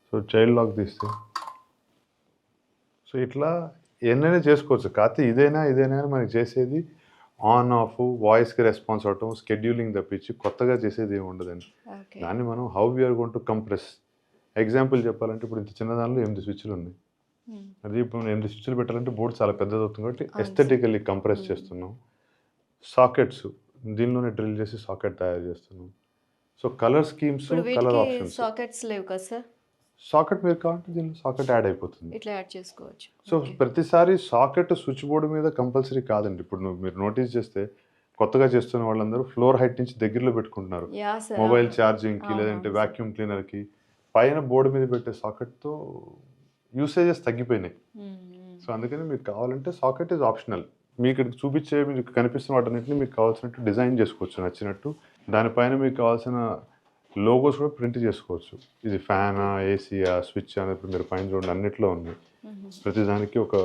So child lock తీస్తే సో ఇట్లా ఎన్నైనా చేసుకోవచ్చు. కాకపోతే ఇదేనా అని మనకి చేసేది ఆన్ ఆఫ్ వాయిస్కి రెస్పాన్స్ అవటం స్కెడ్యూలింగ్ తప్పించి కొత్తగా చేసేది ఏమి ఉండదండి. దాన్ని మనం how we're going to compress. Example చెప్పాలంటే ఇప్పుడు ఇంత చిన్న దానిలో 8 స్విచ్లు ఉన్నాయి. అది ఇప్పుడు 8 స్విచ్లు పెట్టాలంటే బోర్డు చాలా పెద్దది అవుతుంది కాబట్టి ఎస్థెటికల్లీ కంప్రెస్ చేస్తున్నాం. సాకెట్స్ దీనిలోనే డ్రిల్ చేసి సాకెట్ తయారు చేస్తున్నాం. So colour schemes colour options. Sockets లేవు కదా సార్? సాకెట్ మీరు కావాలంటే దీనిలో సాకెట్ యాడ్ అయిపోతుంది. ఇట్లా యాడ్ చేసుకోవచ్చు. సో ప్రతిసారి సాకెట్ స్విచ్ బోర్డు మీద కంపల్సరీ కాదండి. ఇప్పుడు మీరు నోటీస్ చేస్తే కొత్తగా చేస్తున్న వాళ్ళందరూ ఫ్లోర్ హైట్ నుంచి దగ్గరలో పెట్టుకుంటున్నారు. మొబైల్ ఛార్జింగ్కి లేదంటే వాక్యూమ్ క్లీనర్కి పైన బోర్డు మీద పెట్టే సాకెట్తో యూసేజెస్ తగ్గిపోయినాయి. సో అందుకని మీకు కావాలంటే సాకెట్ ఈజ్ ఆప్షనల్. మీకు ఇక్కడ చూపించే మీకు కనిపిస్తున్న వాటన్నిటిని మీకు కావాల్సినట్టు డిజైన్ చేసుకోవచ్చు నచ్చినట్టు. దానిపైన మీకు కావాల్సిన లోగోస్ కూడా ప్రింట్ చేసుకోవచ్చు. ఇది ఫ్యానా ఏసీయా స్విచ్ అని ఇప్పుడు మీరు పైన చూడండి అన్నిట్లో ఉన్నాయి. ప్రతిదానికి ఒక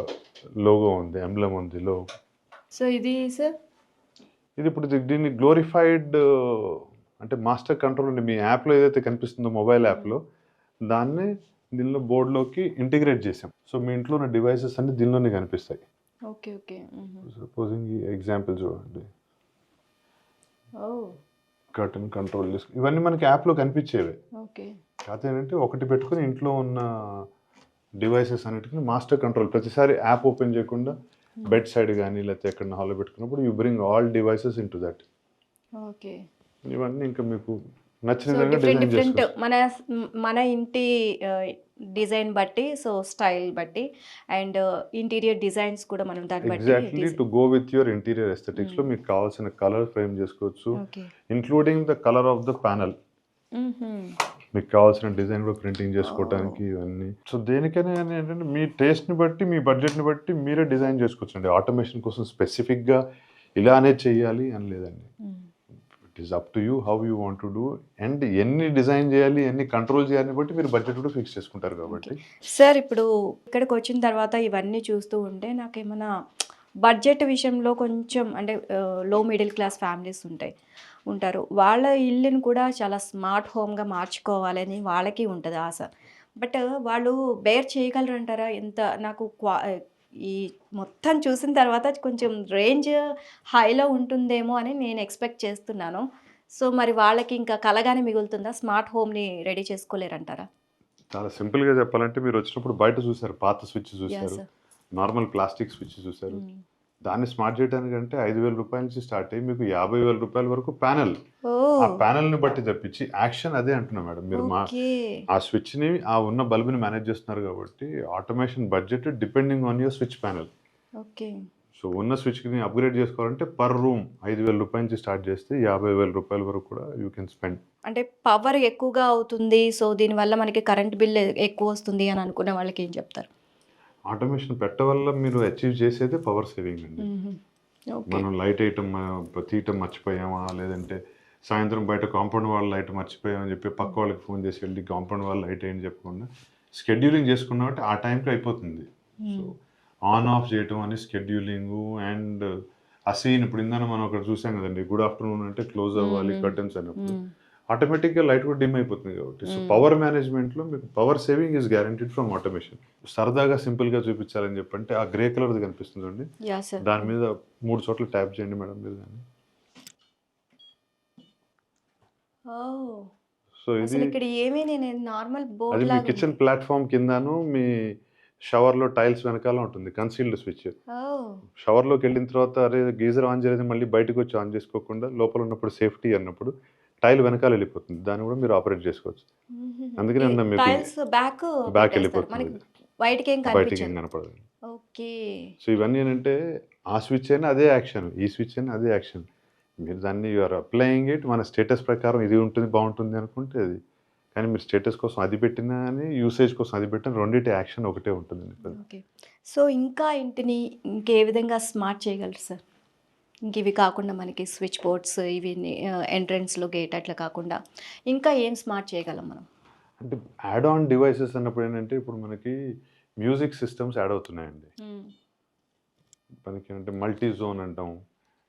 లోగో ఉంది, ఎంబ్లమ్ ఉంది, లోగో. సో ఇది సార్ ఇది ఇప్పుడు దీన్ని గ్లోరిఫైడ్ అంటే మాస్టర్ కంట్రోల్ అండి. మీ యాప్లో ఏదైతే కనిపిస్తుందో మొబైల్ యాప్లో దాన్ని దీనిలో బోర్డులోకి ఇంటిగ్రేట్ చేసాం. సో మీ ఇంట్లో ఉన్న డివైసెస్ అన్ని దీనిలోనే కనిపిస్తాయి. Okay okay. సపోజింగ్ ఈ ఎగ్జాంపుల్ చూడండి, కర్టన్ కంట్రోల్ ఇవన్నీ మనకి యాప్లో కనిపించేవే. ఓకే. కాకపోతే ఏంటంటే ఒకటి పెట్టుకుని ఇంట్లో ఉన్న డివైసెస్ అన్నిటికీ మాస్టర్ కంట్రోల్ ప్రతిసారి యాప్ ఓపెన్ చేయకుండా బెడ్ సైడ్ కానీ లేకపోతే ఎక్కడ హాల్లో పెట్టుకున్నప్పుడు you bring all devices in to that. Okay. ఇవన్నీ ఇంకా మీకు నచ్చిన సో విధంగా డిఫరెంట్ డిజైన్ డిఫరెంట్ చేసుకోవచ్చు. మన ఇంటి డిజైన్ బట్టి, సో స్టైల్ బట్టి అండ్ ఇంటీరియర్ డిజైన్స్ కూడా మనం దాన్ని బట్టి exactly to go with your interior aesthetics లో మీకు కావాల్సిన కలర్ ఫ్రేమ్ చేసుకోవచ్చు, okay. Including the colour of the panel. మీకు కావాల్సిన డిజైన్ కూడా ప్రింటింగ్ చేసుకోవడానికి ఇవన్నీ. సో దేనికైనా కానీ ఏంటంటే మీ టేస్ట్ని బట్టి మీ బడ్జెట్ని బట్టి మీరే డిజైన్ చేసుకోవచ్చు అండి. ఆటోమేషన్ కోసం స్పెసిఫిక్గా ఇలానే చేయాలి అని లేదండి. It is up to you how you want to do and ఎన్ని డిజైన్ చేయాలి ఎన్ని కంట్రోల్ చేయాలని బట్టి మీరు బడ్జెట్ కూడా ఫిక్స్ చేసుకుంటారు కాబట్టి. సార్ ఇప్పుడు ఇక్కడికి వచ్చిన తర్వాత ఇవన్నీ చూస్తూ ఉంటే నాకేమైనా బడ్జెట్ విషయంలో కొంచెం అంటే లో మిడిల్ క్లాస్ ఫ్యామిలీస్ ఉంటారు, వాళ్ళ ఇల్లుని కూడా చాలా స్మార్ట్ హోమ్గా మార్చుకోవాలని వాళ్ళకి ఉంటుంది ఆశ. బట్ వాళ్ళు బేర్ చేయగలరు అంటారా? ఎంత నాకు ఈ మొత్తం చూసిన తర్వాత కొంచెం రేంజ్ హైలో ఉంటుందేమో అని నేను ఎక్స్పెక్ట్ చేస్తున్నాను. సో మరి వాళ్ళకి ఇంకా కలగానే మిగులుతుందా? Smart హోమ్ని ready చేసుకోలేరంటారా? చాలా సింపుల్గా చెప్పాలంటే మీరు వచ్చినప్పుడు బయట చూసారు, పాత స్విచ్ యా చూసారు, సార్. నార్మల్ ప్లాస్టిక్ స్విచ్ చూసారు. దాన్ని స్మార్ట్ చేయడానికంటే 5,000 రూపాయల నుంచి స్టార్ట్ అయ్యి మీకు 50,000 రూపాయల వరకు ప్యానెల్. ఓ ఆ ప్యానెల్ని బట్టి తప్పించి యాక్షన్ అదే అంటున్నా మేడం. మీరు ఓకే. ఆ స్విచ్ని ఆ ఉన్న బల్బుని మేనేజ్ చేస్తున్నారు కాబట్టి automation budget depending on your switch panel. Okay. So ఉన్న స్విచ్ని అప్గ్రేడ్ చేసుకోవాలంటే పర్ రూమ్ 5,000 రూపాయల నుంచి స్టార్ట్ చేస్తే 50,000 రూపాయల వరకు కూడా యూ కెన్ స్పెండ్. అంటే పవర్ ఎక్కువగా అవుతుంది, సో దీనివల్ల మనకి కరెంట్ బిల్ ఎక్కువ వస్తుంది అని అనుకునే వాళ్ళకి ఏం చెప్తారు? ఆటోమేషన్ పెట్ట వల్ల మీరు అచీవ్ చేసేదే పవర్ సేవింగ్ అండి. ఓకే. మనం లైట్ ఐటమ్ తీయటం మర్చిపోయామా, లేదంటే సాయంత్రం బయట కాంపౌండ్ వాళ్ళ లైట్ మర్చిపోయామని చెప్పి పక్క వాళ్ళకి ఫోన్ చేసి వెళ్ళి కాంపౌండ్ వాళ్ళ లైట్ ఏంటి చెప్పకుండా స్కెడ్యూలింగ్ చేసుకున్నా అంటే ఆ టైంకి అయిపోతుంది. సో ఆన్ ఆఫ్ చేయటం అని స్కెడ్యూలింగ్ అండ్ ఆ సీన్ ఇప్పుడు ఇందాక మనం ఒకటి చూసాం కదండి, గుడ్ ఆఫ్టర్నూన్ అంటే క్లోజ్ అవ్వాలి కర్టన్స్ అన్నప్పుడు ఆటోమేటిక్గా లైట్ కూడా డిమ్ అయిపోతుంది కాబట్టి. సో పవర్ మేనేజ్మెంట్లో మీకు power saving is guaranteed from automation. సరదాగా సింపుల్గా చూపించాలని చెప్పంటే ఆ గ్రే కలర్ది కనిపిస్తుంది అండి, యా సార్. దాని మీద 3 చోట్ల ట్యాప్ చేయండి మేడం మీరు దాన్ని. సో ఇది అసలు ఇక్కడ ఏమీ నేను నార్మల్ అది బోర్డ్ మీ లాగా కిచెన్ ప్లాట్ఫామ్ కిందను మీ షవర్లో టైల్స్ వెనకాల ఉంటుంది కన్సీల్డ్ స్విచ్. షవర్లోకి వెళ్ళిన తర్వాత అరే గీజర్ ఆన్ చేయలేదు మళ్ళీ బయటకు వచ్చి ఆన్ చేసుకోకుండా లోపల ఉన్నప్పుడు సేఫ్టీ అన్నప్పుడు టైల్ వెనకాల వెళ్ళిపోతుంది, దాన్ని కూడా మీరు ఆపరేట్ చేసుకోవచ్చు. అందుకని అన్న మీకు టైల్స్ బ్యాక్ బ్యాక్ వెళ్ళిపోతుంది, బయటికి ఏం బయటికి ఏం కనిపించదు. కనపడదు. ఓకే. సో ఇవన్నీ ఏంటంటే ఆ స్విచ్ అయినా అదే యాక్షన్, ఈ స్విచ్ అయినా అదే యాక్షన్. మీరు దాన్ని యూఆర్ అప్లయింగ్ ఇట్ మన స్టేటస్ ప్రకారం ఇది ఉంటుంది బాగుంటుంది అనుకుంటే అది, కానీ మీరు స్టేటస్ కోసం అది పెట్టినా అని యూసేజ్ కోసం అది పెట్టిన రెండింటి యాక్షన్ ఒకటే ఉంటుంది. ఓకే. సో ఇంకా ఇంటిని ఇంకే విధంగా స్మార్ట్ చేయగలరు సార్? ఇంక ఇవి కాకుండా మనకి స్విచ్ బోర్డ్స్ ఇవి ఎంట్రన్స్లో గేట్ అట్లా కాకుండా ఇంకా ఏం స్మార్ట్ చేయగలం మనం? అంటే యాడ్ ఆన్ డివైసెస్ అన్నప్పుడు ఏంటంటే ఇప్పుడు మనకి మ్యూజిక్ సిస్టమ్స్ యాడ్ అవుతున్నాయండి. మనకి అంటే మల్టీ జోన్ అంటాం.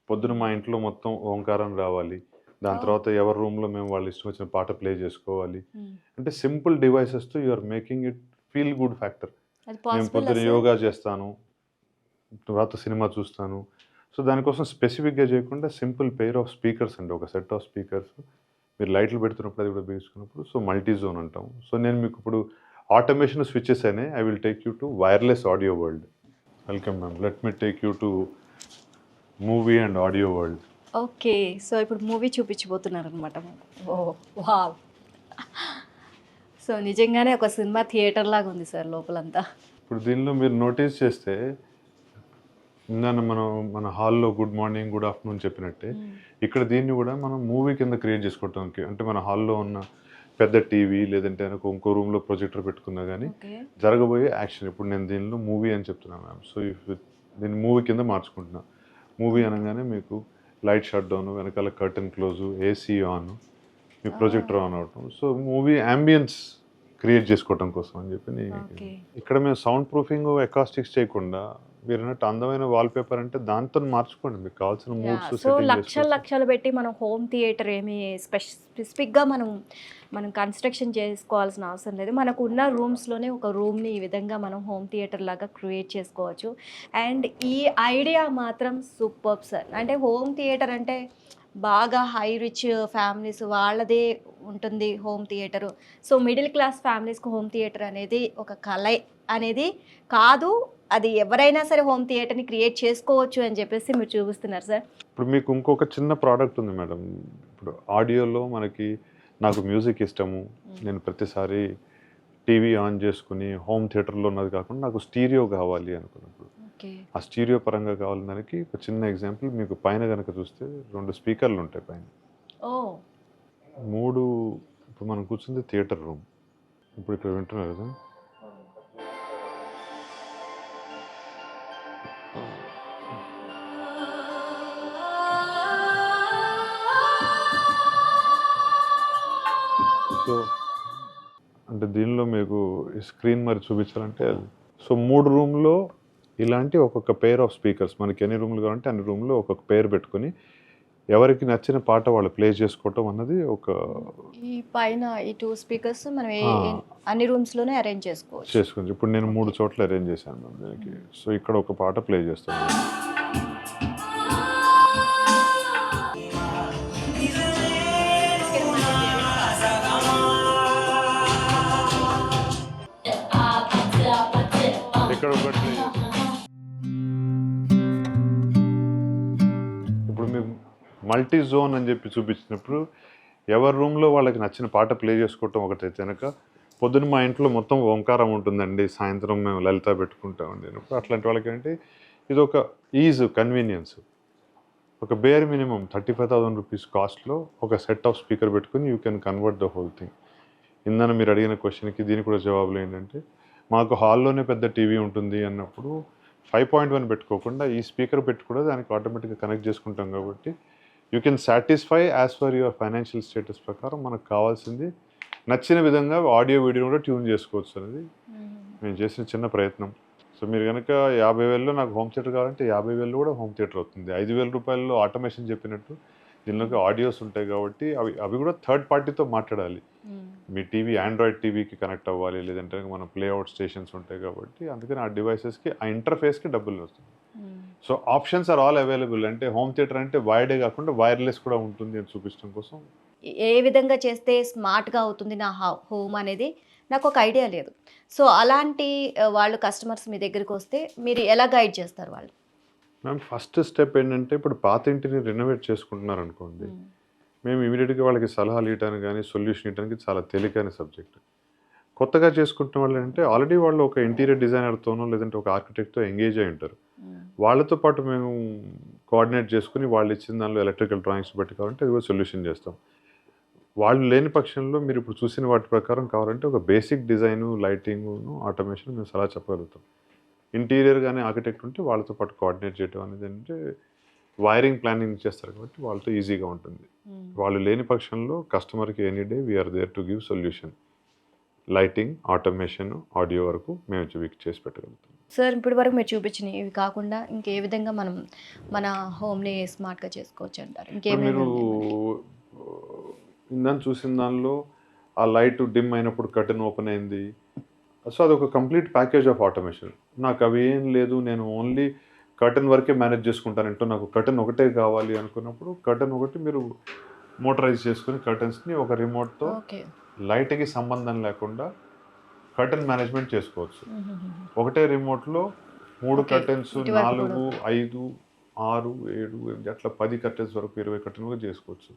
పొద్దున మా ఇంట్లో మొత్తం ఓంకారం రావాలి, దాని తర్వాత ఎవరి రూమ్లో మేము వాళ్ళు ఇష్టం వచ్చిన పాట ప్లే చేసుకోవాలి. అంటే సింపుల్ డివైసెస్తో you're making it feel good factor. అది నేను పాసిబుల్ పొద్దున యోగా చేస్తాను, తర్వాత సినిమా చూస్తాను. సో దానికోసం స్పెసిఫిక్గా చేయకుండా సింపుల్ పెయిర్ ఆఫ్ స్పీకర్స్ అండి, ఒక సెట్ ఆఫ్ స్పీకర్స్ మీరు లైట్లు పెడుతున్నప్పుడు అది కూడా బిగించుకున్నప్పుడు సో మల్టీ జోన్ అంటాం. సో నేను మీకు ఇప్పుడు ఆటోమేషన్ స్విచెస్ అయినాయి, I will take you to wireless audio world. Welcome ma'am, let me take you to movie and audio world. Okay. So ఇప్పుడు మూవీ చూపించబోతున్నారు అనమాట. ఓ వావ్. సో నిజంగానే ఒక సినిమా థియేటర్ లాగా ఉంది సార్ లోపలంతా. ఇప్పుడు దీనిలో మీరు నోటీస్ చేస్తే ఇందాక మన హాల్లో గుడ్ మార్నింగ్ గుడ్ ఆఫ్టర్నూన్ చెప్పినట్టే ఇక్కడ దీన్ని కూడా మనం మూవీ కింద క్రియేట్ చేసుకోవటానికి, అంటే మన హాల్లో ఉన్న పెద్ద టీవీ లేదంటే ఇంకో రూమ్లో ప్రొజెక్టర్ పెట్టుకున్నా కానీ జరగబోయే యాక్షన్ ఇప్పుడు నేను దీనిలో మూవీ అని చెప్తున్నాను మ్యామ్. సో దీన్ని మూవీ కింద మార్చుకుంటున్నా. మూవీ అనగానే మీకు లైట్ షట్ డౌన్, వెనకాల curtain close, AC on, me projector on అవటం. సో మూవీ అంబియన్స్ క్రియేట్ చేసుకోవటం కోసం అని చెప్పి ఓకే. ఇక్కడ మేము సౌండ్ ప్రూఫింగ్ అకాస్టిక్స్ చేయకుండా మీరు అన్నట్టు అందమైన వాల్పేపర్ అంటే దాంతో మార్చుకోండి మీకు కావాల్సిన మూడ్స్ సో సెట్టింగ్ లక్షలు చేసుకోవచ్చు. లక్షలు పెట్టి మనం హోమ్ థియేటర్ ఏమి స్పెసిఫిక్గా మనం కన్స్ట్రక్షన్ చేసుకోవాల్సిన అవసరం లేదు. మనకు ఉన్న రూమ్స్లోనే ఒక రూమ్ని ఈ విధంగా మనం హోమ్ థియేటర్ లాగా క్రియేట్ చేసుకోవచ్చు. అండ్ ఈ ఐడియా మాత్రం సూపర్బ్ సార్. అంటే హోమ్ థియేటర్ అంటే బాగా హై రిచ్ ఫ్యామిలీస్ వాళ్ళదే ఉంటుంది home theatre. So middle class ఫ్యామిలీస్కి హోమ్ థియేటర్ అనేది ఒక కళ అనేది కాదు, అది ఎవరైనా సరే హోమ్ థియేటర్ని క్రియేట్ చేసుకోవచ్చు అని చెప్పేసి మీరు చూపిస్తున్నారు సార్. ఇప్పుడు మీకు ఇంకొక చిన్న ప్రోడక్ట్ ఉంది మేడం. ఇప్పుడు ఆడియోలో మనకి నాకు మ్యూజిక్ ఇష్టము, నేను ప్రతిసారి టీవీ ఆన్ చేసుకుని హోమ్ థియేటర్లో ఉన్నది కాకుండా నాకు స్టీరియో కావాలి అనుకున్నప్పుడు ఓకే. ఆ స్టీరియో పరంగా కావాలని దానికి ఒక చిన్న ఎగ్జాంపుల్ మీకు పైన కనుక చూస్తే 2 స్పీకర్లు ఉంటాయి పైన. ఓ 3 ఇప్పుడు మనం కూర్చుంది థియేటర్ రూమ్. ఇప్పుడు ఇక్కడ వింటున్నారు కదా, సో అంటే దీనిలో మీకు ఈ స్క్రీన్ మరి చూపించాలంటే సో 3 రూమ్లో ఇలాంటి ఒక్కొక్క పేర్ ఆఫ్ స్పీకర్స్ మనకి ఎన్ని రూమ్లు కావాలంటే అన్ని రూమ్లో ఒక్కొక్క పేరు పెట్టుకొని ఎవరికి నచ్చిన పాట వాళ్ళు ప్లే చేసుకోవటం అన్నది ఒక ఈ పైన ఈ 2 స్పీకర్స్ మనం అన్ని రూమ్స్లోనే అరేంజ్ చేసుకోవచ్చు. చేసుకుంది. ఇప్పుడు నేను 3 చోట్ల అరేంజ్ చేశాను మ్యామ్ దీనికి. సో ఇక్కడ ఒక పాట ప్లే చేస్తాను. ఇక్కడ ఒకటి play చేస్తాను. ఇప్పుడు మేము మల్టీ జోన్ అని చెప్పి చూపించినప్పుడు ఎవరి రూమ్లో వాళ్ళకి నచ్చిన పాట ప్లే చేసుకోవటం ఒకటైతే కనుక, పొద్దున్న మా ఇంట్లో మొత్తం ఓంకారం ఉంటుందండి, సాయంత్రం మేము లలిత పెట్టుకుంటామండి అన్నప్పుడు అట్లాంటి వాళ్ళకి అంటే ఇది ఒక ఈజ్ కన్వీనియన్స్. ఒక బేర్ మినిమం 35,000 రూపీస్ కాస్ట్లో ఒక సెట్ ఆఫ్ స్పీకర్ పెట్టుకుని you can convert the whole thing. ఇందాక మీరు అడిగిన క్వశ్చన్కి దీనికి కూడా జవాబులు ఏంటంటే, మాకు హాల్లోనే పెద్ద టీవీ ఉంటుంది అన్నప్పుడు 5.1 పెట్టుకోకుండా ఈ స్పీకర్ పెట్టి కూడా దానికి ఆటోమేటిక్గా కనెక్ట్ చేసుకుంటాం కాబట్టి you can satisfy as for your financial status ప్రకారం మనకు కావాల్సింది నచ్చిన విధంగా ఆడియో వీడియో కూడా ట్యూన్ చేసుకోవచ్చు అనేది మేము చేసిన చిన్న ప్రయత్నం. సో మీరు కనుక 50,000లో నాకు హోమ్ థియేటర్ కావాలంటే 50,000 కూడా హోమ్ థియేటర్ అవుతుంది. 5,000 రూపాయల్లో ఆటోమేషన్ చెప్పినట్టు దీనిలోకి ఆడియోస్ ఉంటాయి కాబట్టి అవి కూడా థర్డ్ పార్టీతో మాట్లాడాలి. మీ టీవీ ఆండ్రాయిడ్ టీవీకి కనెక్ట్ అవ్వాలి, లేదంటే మన ప్లేఅవుట్ స్టేషన్స్ ఉంటాయి కాబట్టి అందుకని ఆ డివైసెస్కి ఆ ఇంటర్ఫేస్కి డబ్బులు వస్తుంది. So options are all available. అంటే హోమ్ థియేటర్ అంటే వైర్డే కాకుండా వైర్లెస్ కూడా ఉంటుంది అని చూపించడం కోసం ఏ విధంగా చేస్తే స్మార్ట్గా అవుతుంది నా హోమ్ అనేది నాకు ఒక ఐడియా లేదు. సో అలాంటి వాళ్ళు కస్టమర్స్ మీ దగ్గరికి వస్తే మీరు ఎలా గైడ్ చేస్తారు వాళ్ళు? మ్యామ్ ఫస్ట్ స్టెప్ ఏంటంటే, ఇప్పుడు పాత ఇంటిని రెనోవేట్ చేసుకుంటున్నారు అనుకోండి, మేము ఇమీడియట్గా వాళ్ళకి సలహాలు ఇవ్వడానికి కానీ సొల్యూషన్ ఇవ్వడానికి చాలా తేలికైన సబ్జెక్ట్. కొత్తగా చేసుకుంటున్న వాళ్ళు అంటే ఆల్రెడీ వాళ్ళు ఒక ఇంటీరియర్ డిజైనర్తోనో లేదంటే ఒక ఆర్కిటెక్ట్తో ఎంగేజ్ అయి ఉంటారు. వాళ్ళతో పాటు మేము కోఆర్డినేట్ చేసుకుని వాళ్ళు ఇచ్చిన దానిలో ఎలక్ట్రికల్ డ్రాయింగ్స్ బట్టి కావాలంటే అది కూడా సొల్యూషన్ చేస్తాం. వాళ్ళు లేని పక్షంలో మీరు ఇప్పుడు చూసిన వాటి ప్రకారం కావాలంటే ఒక బేసిక్ డిజైను, లైటింగ్ను, ఆటోమేషన్ మేము సలహా చెప్పగలుగుతాం. ఇంటీరియర్ కానీ ఆర్కిటెక్ట్ ఉంటే వాళ్ళతో పాటు కోఆర్డినేట్ చేయడం అనేది అంటే వైరింగ్ ప్లానింగ్ చేస్తారు కాబట్టి వాళ్ళతో ఈజీగా ఉంటుంది. వాళ్ళు లేని పక్షంలో కస్టమర్కి any day we're there to give solution. Lighting, automation, audio వరకు మేము చేసి పెట్టగలుగుతాం. సార్ ఇప్పటి వరకు మీరు చూపించినవి ఇవి కాకుండా ఇంకే విధంగా మనం మన హోమ్ని స్మార్ట్గా చేసుకోవచ్చు అంటారు? మీరు ఇందాక చూసిన దానిలో ఆ లైట్ డిమ్ అయినప్పుడు కర్టెన్ ఓపెన్ అయింది. సో అదొక కంప్లీట్ ప్యాకేజ్ ఆఫ్ ఆటోమేషన్. నాకు అవి ఏం లేదు, నేను ఓన్లీ కర్టెన్ వరకే మేనేజ్ చేసుకుంటానంటూ నాకు కర్టెన్ ఒకటే కావాలి అనుకున్నప్పుడు కర్టెన్ ఒకటి మీరు మోటరైజ్ చేసుకుని కర్టెన్స్ని ఒక రిమోట్తో లైట్కి సంబంధం లేకుండా కర్టెన్ మేనేజ్మెంట్ చేసుకోవచ్చు. ఒకటే రిమోట్లో 3 కర్టెన్స్, 4, 5, 6, 7, 8 అట్లా 10 కర్టెన్స్ వరకు 20 కర్టెన్ వరకు చేసుకోవచ్చు.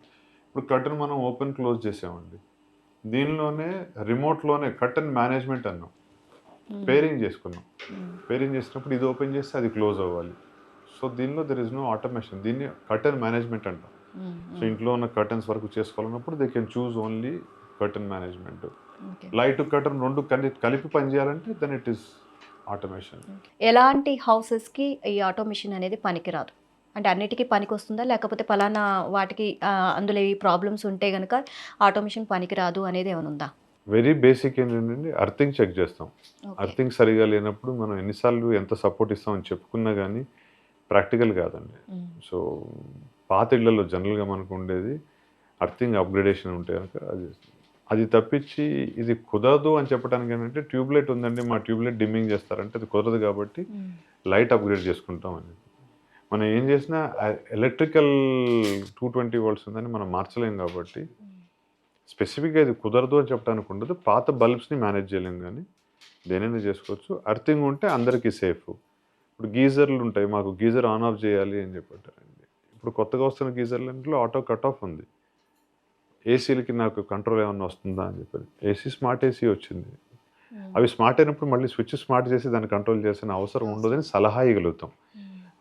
ఇప్పుడు కర్టెన్ మనం ఓపెన్ క్లోజ్ చేసామండి, దీనిలోనే రిమోట్లోనే కర్టెన్ మేనేజ్మెంట్ అన్నాం, పేరింగ్ చేసుకున్నాం. పేరింగ్ చేసినప్పుడు ఇది ఓపెన్ చేస్తే అది క్లోజ్ అవ్వాలి. సో దీనిలో దెర్ ఇస్ నో ఆటోమేషన్, దీన్ని కర్టెన్ మేనేజ్మెంట్ అంటాం. సో ఇంట్లో ఉన్న కర్టెన్స్ వరకు చేసుకోవాలన్నప్పుడు they can choose only curtain management. Light curtain 2 కలిపి పనిచేయాలంటే దెన్ ఇట్ ఈస్ ఆటోమేషన్. ఎలాంటి హౌసెస్కి ఈ ఆటోమేషన్ అనేది పనికిరాదు అంటే అన్నిటికీ పనికి వస్తుందా, లేకపోతే పలానా వాటికి అందులో ఈ ప్రాబ్లమ్స్ ఉంటే కనుక ఆటోమేషన్ పనికిరాదు అనేది ఏమైనా ఉందా? వెరీ బేసిక్ ఏంటంటే అర్థింగ్ చెక్ చేస్తాం. అర్థింగ్ సరిగా లేనప్పుడు మనం ఎన్నిసార్లు ఎంత సపోర్ట్ ఇస్తామని చెప్పుకున్నా కానీ ప్రాక్టికల్ కాదండి. సో పాత ఇళ్లలో జనరల్గా మనకు ఉండేది అర్థింగ్ అప్గ్రేడేషన్ ఉంటే కనుక అది తప్పించి ఇది కుదరదు అని చెప్పడానికి ఏంటంటే ట్యూబ్లైట్ ఉందండి, మా ట్యూబ్లైట్ డిమ్మింగ్ చేస్తారంటే అది కుదరదు కాబట్టి లైట్ అప్గ్రేడ్ చేసుకుంటాం అని. మనం ఏం చేసినా ఎలక్ట్రికల్ 220 volts ఉందని మనం మార్చలేం కాబట్టి స్పెసిఫిక్గా ఇది కుదరదు అని చెప్పడానికి ఉండదు. పాత బల్బ్స్ని మేనేజ్ చేయలేం కానీ దేనైనా చేసుకోవచ్చు. అర్థింగ్ ఉంటే అందరికీ సేఫ్. ఇప్పుడు గీజర్లు ఉంటాయి, మాకు గీజర్ ఆన్ ఆఫ్ చేయాలి అని చెప్పారండి. ఇప్పుడు కొత్తగా వస్తున్న గీజర్లలో ఆటో కట్ ఆఫ్ ఉంది. ఏసీలకి నాకు కంట్రోల్ ఏమన్నా వస్తుందా అని చెప్పారు. ఏసీ స్మార్ట్ ఏసీ వచ్చింది. అవి స్మార్ట్ అయినప్పుడు మళ్ళీ స్విచ్ స్మార్ట్ చేసి దాన్ని కంట్రోల్ చేసిన అవసరం ఉండదని సలహా ఇవ్వగలుగుతాం.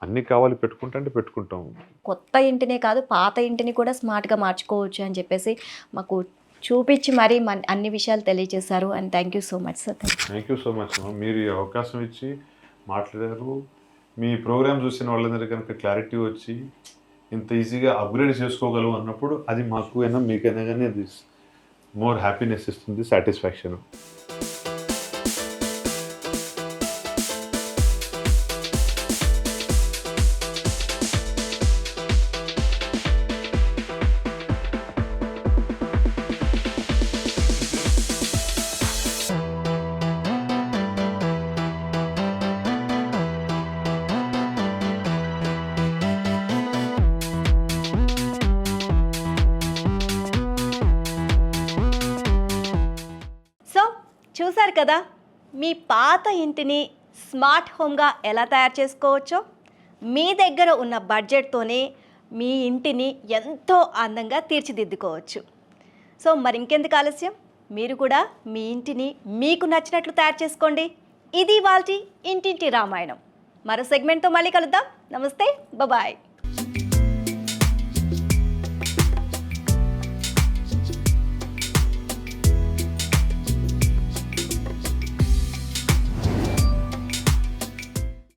అన్నీ కావాలి పెట్టుకుంటే పెట్టుకుంటాం. కొత్త ఇంటినే కాదు పాత ఇంటిని కూడా స్మార్ట్గా మార్చుకోవచ్చు అని చెప్పేసి మాకు చూపించి మరీ అన్ని విషయాలు తెలియజేశారు. And thank you so much sir. Thank you so much. మీరు ఈ అవకాశం ఇచ్చి మాట్లాడారు. మీ ప్రోగ్రామ్ చూసిన వాళ్ళందరికీ కనుక క్లారిటీ వచ్చి ఇంత ఈజీగా అప్గ్రేడ్ చేసుకోగలవు అన్నప్పుడు అది మాకు అయినా మీకైనా కానీ అది మోర్ హ్యాపీనెస్ ఇస్తుంది, సాటిస్ఫాక్షన్. చూశారు కదా, మీ పాత ఇంటిని స్మార్ట్ హోమ్గా ఎలా తయారు చేసుకోవచ్చో. మీ దగ్గర ఉన్న బడ్జెట్తోనే మీ ఇంటిని ఎంతో అందంగా తీర్చిదిద్దుకోవచ్చు. సో మరి ఇంకెందుకు ఆలస్యం, మీరు కూడా మీ ఇంటిని మీకు నచ్చినట్లు తయారు చేసుకోండి. ఇది ఇవాల్టి ఇంటింటి రామాయణం. మరో సెగ్మెంట్తో మళ్ళీ కలుద్దాం. నమస్తే, బాయ్.